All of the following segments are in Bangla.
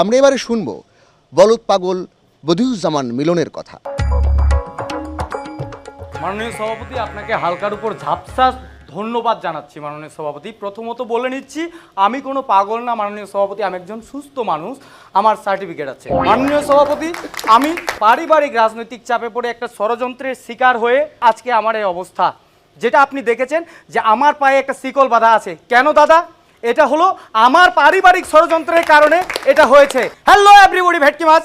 আমরা এবারে শুনব বলদ পাগল বদিউজ্জামান মিলনের কথা। মাননীয় সভাপতি, আপনাকে হালকার উপর ঝাপসা ধন্যবাদ জানাচ্ছি। মাননীয় সভাপতি, প্রথমত বলে নিচ্ছি, আমি কোনো পাগল না মাননীয় সভাপতি, আমি একজন সুস্থ মানুষ, আমার সার্টিফিকেট আছে। মাননীয় সভাপতি, আমি পারিবারিক রাজনৈতিক চাপে পড়ে একটা ষড়যন্ত্রের শিকার হয়ে আজকে আমার এই অবস্থা, যেটা আপনি দেখেছেন যে আমার পায়ে একটা শিকল বাঁধা আছে। কেন দাদা? এটা হলো আমার পারিবারিক ষড়যন্ত্রের কারণে এটা হয়েছে। হ্যালো এভরিবডি, ভেটকি মাছ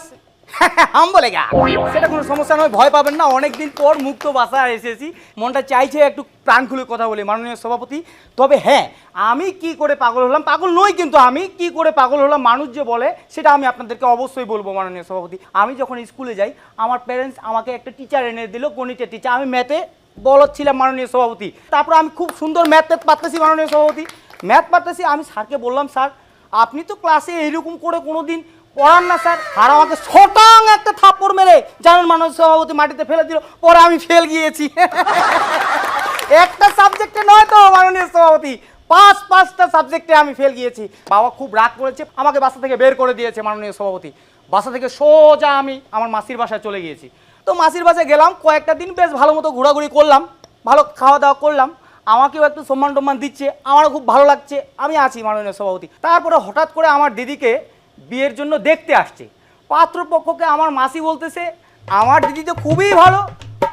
হাম বলেগা, সেটা কোনো সমস্যা নয়, ভয় পাবেন না। অনেকদিন পর মুক্ত বাসায় এসেছি, মনটা চাইছে একটু প্রাণ খুলে কথা বলি মাননীয় সভাপতি। তবে হ্যাঁ, আমি কি করে পাগল হলাম, পাগল নই কিন্তু আমি কি করে পাগল হলাম মানুষ যে বলে, সেটা আমি আপনাদেরকে অবশ্যই বলবো মাননীয় সভাপতি। আমি যখন স্কুলে যাই, আমার প্যারেন্টস আমাকে একটা টিচার এনে দিল, গণিতের টিচার। আমি ম্যাথে বলদ ছিলাম মাননীয় সভাপতি। তারপর আমি খুব সুন্দর ম্যাথ পারতেছি মাননীয় সভাপতি, ম্যাথ পারতেছি। আমি স্যারকে বললাম, স্যার আপনি তো ক্লাসে এইরকম করে কোনো দিন পড়ান না স্যার। আর আমাকে শটাং একটা থাপ্পড় মেরে জানেন মাননীয় সভাপতি মাটিতে ফেলে দিল। পরে আমি ফেল গিয়েছি একটা সাবজেক্টে নয় তো মাননীয় সভাপতি, পাঁচটা সাবজেক্টে আমি ফেল গিয়েছি। বাবা খুব রাগ করেছে, আমাকে বাসা থেকে বের করে দিয়েছে মাননীয় সভাপতি। বাসা থেকে সোজা আমি আমার মাসির বাসায় চলে গিয়েছি। তো মাসির বাসায় গেলাম, কয়েকটা দিন বেশ ভালো মতো ঘোরাঘুরি করলাম, ভালো খাওয়া দাওয়া করলাম, আমাকেও একটু সম্মান টম্মান দিচ্ছে, আমারও খুব ভালো লাগছে, আমি আছি মাননীয় সভাপতি। তারপরে হঠাৎ করে আমার দিদিকে বিয়ের জন্য দেখতে আসছে পাত্রপক্ষকে। আমার মাসি বলতেছে, আমার দিদি তো খুবই ভালো,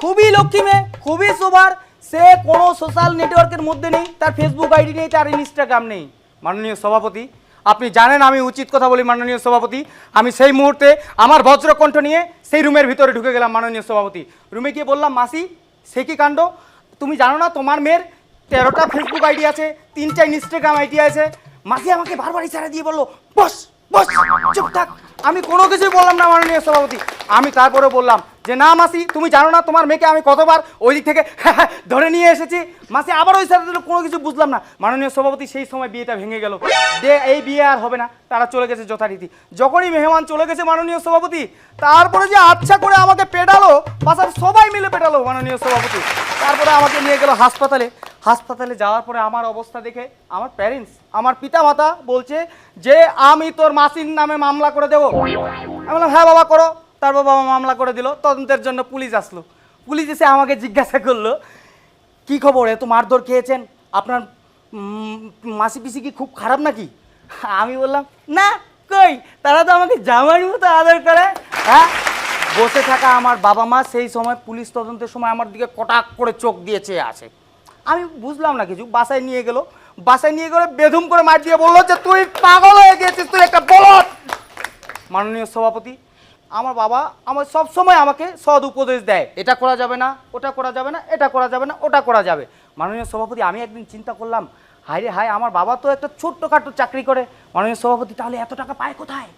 খুবই লক্ষ্মী মেয়ে, খুবই সোবার, সে কোনো সোশ্যাল নেটওয়ার্কের মধ্যে নেই, তার ফেসবুক আইডি নেই, তার ইনস্টাগ্রাম নেই। মাননীয় সভাপতি, আপনি জানেন আমি উচিত কথা বলি মাননীয় সভাপতি। আমি সেই মুহূর্তে আমার বজ্রকণ্ঠ নিয়ে সেই রুমের ভিতরে ঢুকে গেলাম মাননীয় সভাপতি। রুমে গিয়ে বললাম, মাসি সে কি কাণ্ড, তুমি জানো না তোমার মেয়ের 13টা ফেসবুক আইডি আছে, 3টা ইনস্টাগ্রাম আইডি আছে। মাসি আমাকে বারবার ইশারা দিয়ে বললো, বস বস চুপ থাক। আমি কোনো কিছুই বললাম না মাননীয় সভাপতি। আমি তারপরে বললাম যে, না মাসি তুমি জানো না তোমার মেয়েকে আমি কতবার ওই দিক থেকে ধরে নিয়ে এসেছি। মাসি আবার ওই সাথে কোনো কিছু বুঝলাম না মাননীয় সভাপতি। সেই সময় বিয়েটা ভেঙে গেল, যে এই বিয়ে আর হবে না, তারা চলে গেছে যথারীতি। যখনই মেহমান চলে গেছে মাননীয় সভাপতি, তারপরে যে আচ্ছা করে আমাকে পেটালো, বাসার সবাই মিলে পেটালো মাননীয় সভাপতি। তারপরে আমাকে নিয়ে গেল হাসপাতালে। হাসপাতালে যাওয়ার পরে আমার অবস্থা দেখে আমার প্যারেন্টস, আমার পিতা মাতা বলছে যে আমি তোর মাসির নামে মামলা করে দেবো। আমি বললাম, হ্যাঁ বাবা করো। তারপর বাবা মামলা করে দিল। তদন্তের জন্য পুলিশ আসলো। পুলিশ এসে আমাকে জিজ্ঞাসা করলো, কি খবর, এত মারধর খেয়েছেন, আপনার মাসি পিসি কি খুব খারাপ নাকি? আমি বললাম, না কই, তারা তো আমাকে জামাইয়ের মতো আদর করে। হ্যাঁ, বসে থাকা আমার বাবা মা সেই সময় পুলিশ তদন্তের সময় আমার দিকে কটাক করে চোখ দিয়ে চেয়ে আছে। আমি বুঝলাম না কিছু। বাসায় নিয়ে গেল, বাসায় নিয়ে গেলে বেধুম করে মার দিয়ে বললো যে, তুই পাগল হয়ে গেছিস, তুই একটা বলদ। মাননীয় সভাপতি, আমার বাবা আমার সব সময় আমাকে সদ উপদেশ দেয়, এটা করা যাবে না, ওটা করা যাবে না, এটা করা যাবে না, ওটা করা যাবে। মাননীয় সভাপতি, আমি একদিন চিন্তা করলাম, হায় রে হায়, আমার বাবা তো একটা ছোট্টখাটো চাকরি করে। মাননীয় সভাপতি, তাহলে এত টাকা পায় কোথায়,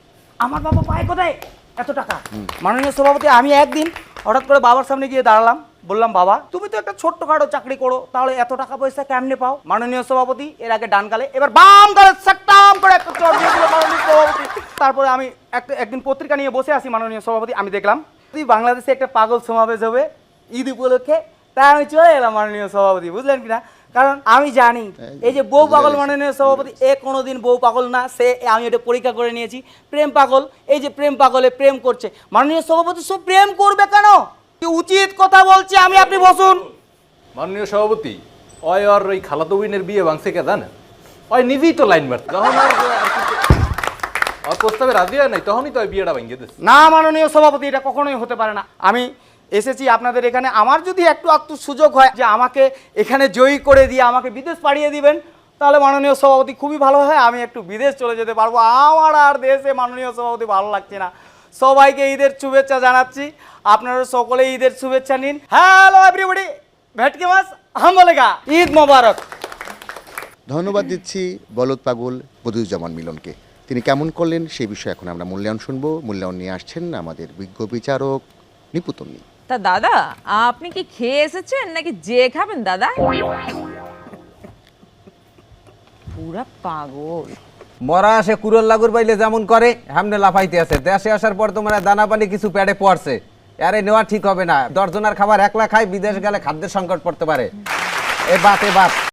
আমার বাবা পায় কোথায় এত টাকা? মাননীয় সভাপতি, আমি একদিন হঠাৎ করে বাবার সামনে গিয়ে দাঁড়ালাম, বললাম, বাবা তুমি তো একটা ছোট্টখাটো চাকরি করো, তাহলে এত টাকা পয়সা কেমনে পাও? মাননীয় সভাপতি এর আগে ডান গালে, এবার বাম গালে সাট্টাম করে একটা চড় দিয়ে দিল মাননীয় সভাপতি। তারপরে আমি একদিন পত্রিকা নিয়ে বসে আছি মাননীয় সভাপতি, আমি দেখলাম তুই বাংলাদেশে একটা পাগল সমাবেশ হবে ঈদ উপলক্ষে, তাই আমি চলে এলাম মাননীয় সভাপতি, বুঝলেন কিনা? কারণ আমি জানি এই যে বউ পাগল মাননীয় সভাপতি, এ কোনোদিন বউ পাগল না, সে আমি এটা পরীক্ষা করে নিয়েছি, প্রেম পাগল। এই যে প্রেম পাগলে প্রেম করছে মাননীয় সভাপতি, সব প্রেম করবে কেন? উচিত কথা বলছি আমি, আপনি বসুন। মাননীয় সভাপতি, ওই আর ওই খালাতো বোনের বিয়ে ভাঙছে কে জানেন? ওই নিজেই তো লাইন মারছে, যখন আর প্রস্তাবে রাজি হয় নাই, তখনই তো ওই বিয়েটা ভেঙে দিচ্ছে। না মাননীয় সভাপতি, এটা কখনোই হতে পারে না। আমি এসেছি আপনাদের এখানে, আমার যদি একটু সুযোগ হয় যে আমাকে এখানে জয়ী করে দিয়ে আমাকে বিদেশ পাঠিয়ে দিবেন, তাহলে মাননীয় সভাপতি খুবই ভালো হয়, আমি একটু বিদেশ চলে যেতে পারবো। আমার আর দেশে মাননীয় সভাপতি ভালো লাগছে না। সবাইকে ঈদের শুভেচ্ছা জানাচ্ছি, আপনারা সকলে ঈদের শুভেচ্ছা নিন। হ্যালো এভরিবডি, ভেটকি মাছ হাম বলেগা, ঈদ মোবারক। ধন্যবাদ দিচ্ছি বলদ পাগল বদিউজ্জামান মিলনকে। তিনি কেমন করলেন সেই বিষয়ে এখন আমরা মূল্যায়ন শুনবো। মূল্যায়ন নিয়ে আসছেন আমাদের বিজ্ঞ বিচারক নিপুতন্নি। তা দাদা, আপনি কি খেয়ে এসেছেন নাকি যে খাবেন দাদা? পুরা পাগল। মরা আসে কুরল লাগুর পাইলে যেমন করে হামনে লাফাইতে আছে। দেশে আসার পর তোমার দানা পানি কিছু পেটে পড়ছে, আরে নেওয়া ঠিক হবে না। 10 জনের খাবার একলা খায়, বিদেশ গেলে খাদ্যের সংকট পড়তে পারে। এ বাত